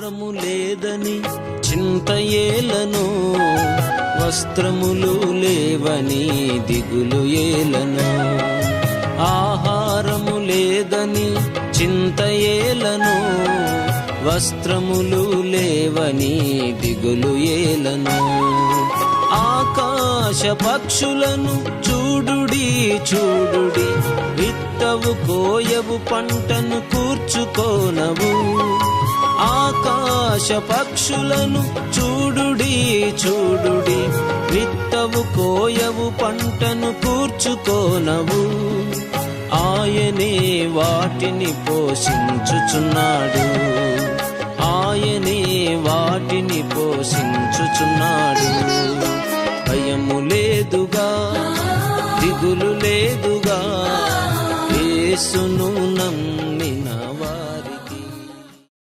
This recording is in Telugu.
ఆహారము లేదని చింత ఏలను, వస్త్రములు లేవని దిగులు ఏలను. ఆహారము లేదని చింత ఏలను, వస్త్రములు లేవని దిగులు ఏలను. ఆకాశ పక్షులను చూడుడి చూడుడి, విత్తవు కోయవు పంటను కూర్చుకోనవు. ఆకాశ పక్షులను చూడుడి చూడుడి, విత్తవు కోయవు పంటను కూర్చుకోనవు. ఆయనే వాటిని పోషించుచున్నాడు, ఆయనే వాటిని పోషించుచున్నాడు. భయము లేదుగా, దిగులు లేదుగా, యేసును నమ్మినవా.